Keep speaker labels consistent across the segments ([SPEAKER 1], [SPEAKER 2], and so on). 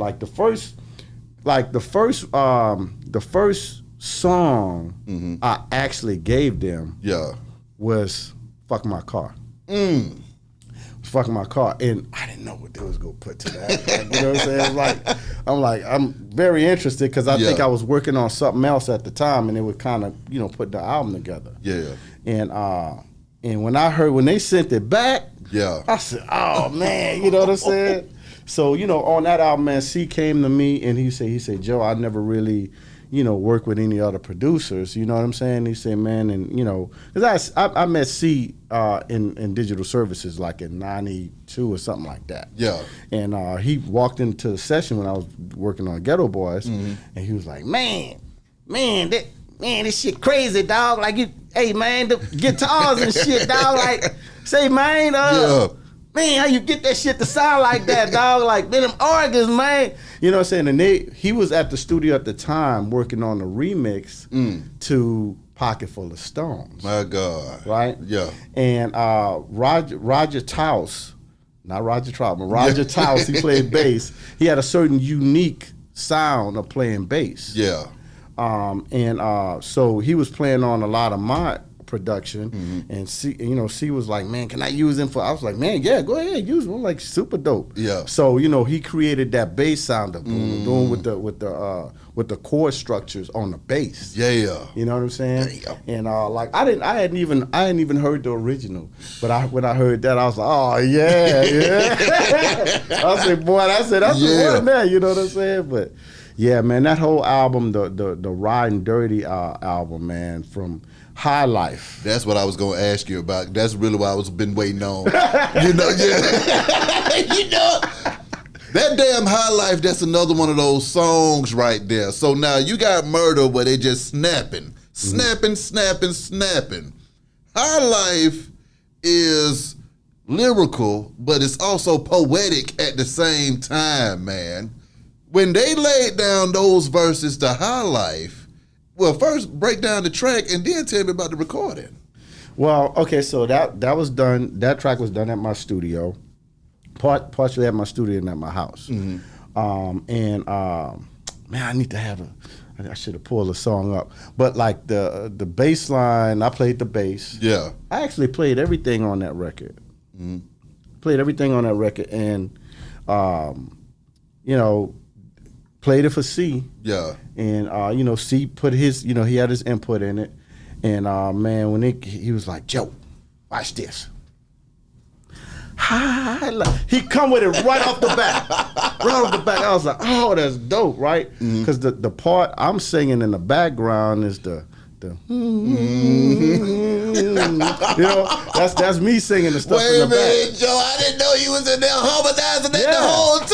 [SPEAKER 1] Like the first song I actually gave them was "Fuck My Car." Fucking my car, and I didn't know what they was gonna put to that. Like, you know what I'm saying? I'm very interested because I think I was working on something else at the time, and it would kind of put the album together.
[SPEAKER 2] Yeah.
[SPEAKER 1] And when they sent it back, I said, oh man, you know what I'm saying? So on that album, man, C came to me and he said, Joe, I never really work with any other producers, you know what I'm saying? He said, man, and because I met C in digital services like in 92 or something like that.
[SPEAKER 2] Yeah.
[SPEAKER 1] And he walked into the session when I was working on Ghetto Boys, and he was like, man, this shit crazy, dog. Like, hey, man, the guitars and shit, dog. Like, say, man, man, how you get that shit to sound like that, dog? Like, man, them organs, man. You know what I'm saying? And he was at the studio at the time working on the remix to Pocket Full of Stones.
[SPEAKER 2] My God.
[SPEAKER 1] Right?
[SPEAKER 2] Yeah.
[SPEAKER 1] And Roger Taus, not Roger Troutman, Roger Taus, he played bass. He had a certain unique sound of playing bass.
[SPEAKER 2] Yeah.
[SPEAKER 1] So he was playing on a lot of my production, and C was like, man, can I use him for? I was like, man, yeah, go ahead, use him. Like, super dope. Yeah. So he created that bass sound of boom, boom with the chord structures on the bass.
[SPEAKER 2] Yeah.
[SPEAKER 1] You know what I'm saying?
[SPEAKER 2] Damn.
[SPEAKER 1] And like I hadn't even heard the original, but when I heard that, I was like, oh yeah. I said, boy, that's the one there. You know what I'm saying? But yeah, man, that whole album, the Riding Dirty album, man, from High Life.
[SPEAKER 2] That's what I was gonna ask you about. That's really what I was been waiting on. That damn High Life. That's another one of those songs right there. So now you got Murder where they just snapping. High Life is lyrical, but it's also poetic at the same time, man. When they laid down those verses to High Life. Well, first break down the track and then tell me about the recording.
[SPEAKER 1] Well, okay, so that was done. That track was done at my studio, partially at my studio and at my house. Man, I need to have I should have pulled a song up. But like the bass line, I played the bass.
[SPEAKER 2] Yeah,
[SPEAKER 1] I actually played everything on that record. Played everything on that record, and played it for C. Yeah. And C put his, he had his input in it. And man, when he was like, Joe, watch this. He come with it right off the bat. I was like, oh, that's dope, right? Because the part I'm singing in the background is the that's me singing the stuff in the back. Wait a minute,
[SPEAKER 2] Joe, I didn't know you was in there harmonizing that the whole time.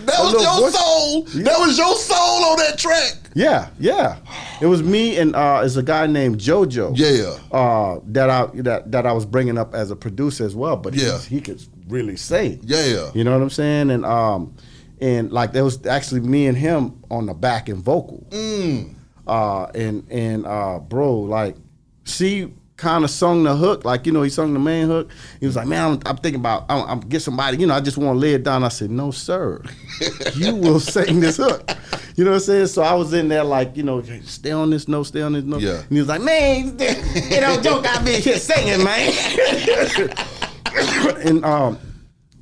[SPEAKER 2] That was your soul. That was your soul on that track.
[SPEAKER 1] Yeah. It was me and it's a guy named JoJo.
[SPEAKER 2] Yeah.
[SPEAKER 1] That I was bringing up as a producer as well, but he could really sing.
[SPEAKER 2] Yeah.
[SPEAKER 1] You know what I'm saying? And like there was actually me and him on the backing vocal. Bro, like, C kind of sung the hook, like, he sung the main hook. He was like, man, I'm thinking about, I'm get somebody, I just want to lay it down. I said, no, sir, you will sing this hook. You know what I'm saying? So I was in there like, stay on this note, stay on this note. Yeah. And he was like, man, Joe got me here singing, man.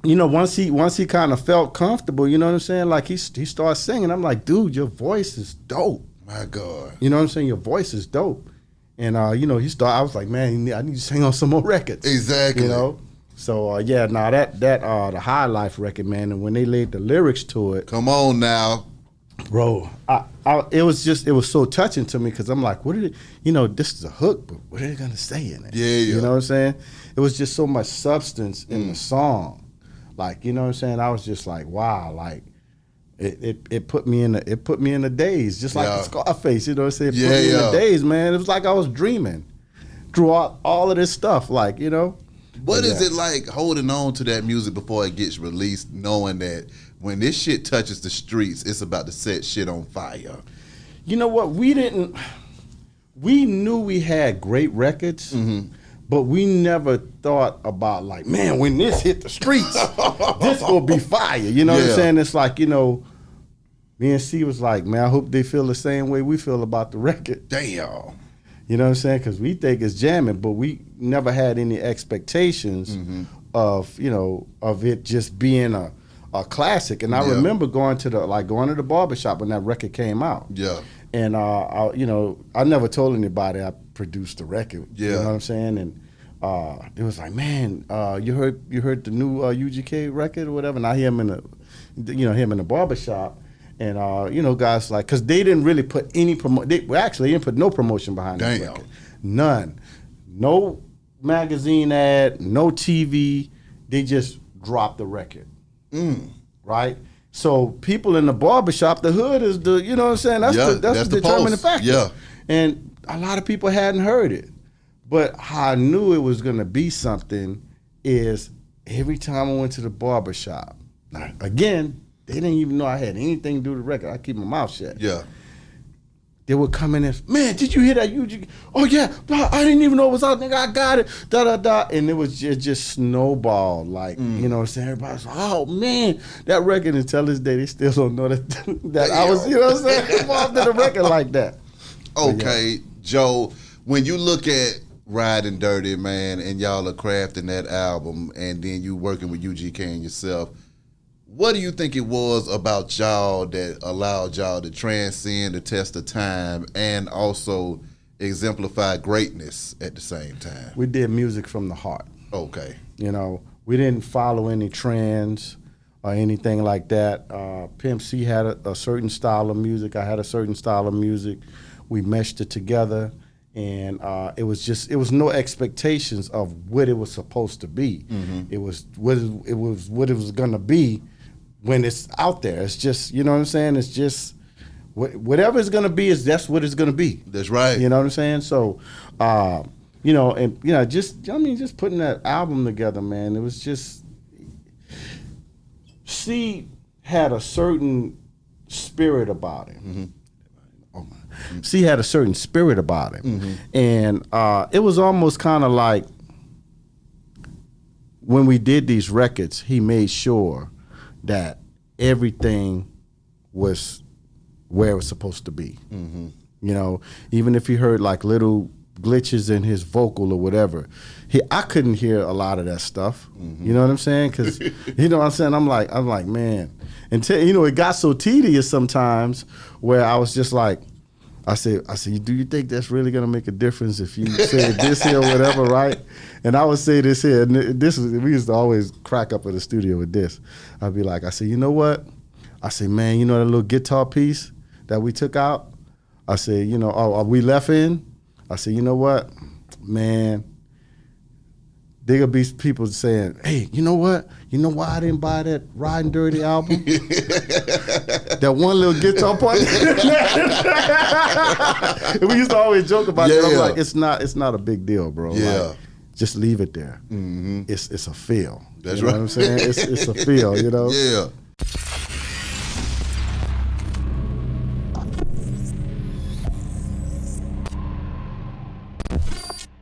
[SPEAKER 1] And once he kind of felt comfortable, you know what I'm saying? Like he started singing. I'm like, dude, your voice is dope.
[SPEAKER 2] My God.
[SPEAKER 1] You know what I'm saying? Your voice is dope. And he started. I was like, man, I need to sing on some more records.
[SPEAKER 2] Exactly.
[SPEAKER 1] So that the High Life record, man, and when they laid the lyrics to it.
[SPEAKER 2] Come on now.
[SPEAKER 1] Bro, it was so touching to me because I'm like, what did it, this is a hook, but what are they gonna say in it?
[SPEAKER 2] Yeah.
[SPEAKER 1] You know what I'm saying? It was just so much substance in the song. Like, you know what I'm saying? I was just like, wow, like it put me in the daze, just like the Scarface, you know what I'm saying? It put me in the daze, man. It was like I was dreaming throughout all of this stuff, like,
[SPEAKER 2] What is it like holding on to that music before it gets released, knowing that when this shit touches the streets, it's about to set shit on fire?
[SPEAKER 1] You know what? We knew we had great records, But we never thought about like, man, when this hit the streets, this gonna be fire. You know what I'm saying? It's like, you know, me and C was like, man, I hope they feel the same way we feel about the record.
[SPEAKER 2] Damn.
[SPEAKER 1] You know what I'm saying? Because we think it's jamming, but we never had any expectations of, you know, of it just being a classic. And I remember going to the barbershop when that record came out.
[SPEAKER 2] Yeah.
[SPEAKER 1] And you know, I never told anybody I produced the record.
[SPEAKER 2] Yeah.
[SPEAKER 1] You know what I'm saying? And it was like, man, you heard the new UGK record or whatever? And I hear him in the barbershop. And you know, guys like, cause they didn't really put any they didn't put no promotion behind this record. None. No magazine ad, no TV. They just dropped the record. Right? So people in the barbershop, the hood is the, you know what I'm saying? That's the determining factor.
[SPEAKER 2] Yeah.
[SPEAKER 1] And a lot of people hadn't heard it. But how I knew it was gonna be something is every time I went to the barbershop, now, again, they didn't even know I had anything to do with the record. I keep my mouth shut.
[SPEAKER 2] Yeah.
[SPEAKER 1] They would come in and, man, did you hear that? Oh yeah, I didn't even know it was out, nigga. I got it. Da da da. And it was just snowballed. Like, you know what I'm saying? Everybody's like, oh man, that record until this day, they still don't know that I was, you know what I'm saying, involved in a record like that.
[SPEAKER 2] Okay, Joe, when you look at Riding Dirty, man, and y'all are crafting that album, and then you working with UGK and yourself, what do you think it was about y'all that allowed y'all to transcend the test of time and also exemplify greatness at the same time?
[SPEAKER 1] We did music from the heart.
[SPEAKER 2] Okay.
[SPEAKER 1] You know, we didn't follow any trends or anything like that. Pimp C had a certain style of music. I had a certain style of music. We meshed it together, and it was no expectations of what it was supposed to be. It was what it was gonna be when it's out there. It's just, you know what I'm saying? It's just whatever it's gonna be that's what it's gonna be.
[SPEAKER 2] That's right.
[SPEAKER 1] You know what I'm saying? So, you know, and you know, just putting that album together, man. It was just, C had a certain spirit about him. C had a certain spirit about him, and it was almost kind of like when we did these records, he made sure that everything was where it was supposed to be. You know, even if you heard like little glitches in his vocal or whatever, I couldn't hear a lot of that stuff. You know what I'm saying? Because you know what I'm saying. I'm like, man, until you know, it got so tedious sometimes where I was just like, I said, do you think that's really gonna make a difference if you say this here or whatever, right? And I would say this here, and we used to always crack up in the studio with this. I'd be like, I said, you know what? I said, man, you know that little guitar piece that we took out? I said, you know, we left in? I said, you know what, man? There gonna be people saying, hey, you know what? You know why I didn't buy that Riding Dirty album? That one little guitar part. We used to always joke about it. I'm like, it's not a big deal, bro.
[SPEAKER 2] Yeah.
[SPEAKER 1] Like, just leave it there. It's a feel.
[SPEAKER 2] That's
[SPEAKER 1] you know
[SPEAKER 2] right.
[SPEAKER 1] what I'm saying? It's a feel, you know?
[SPEAKER 2] Yeah.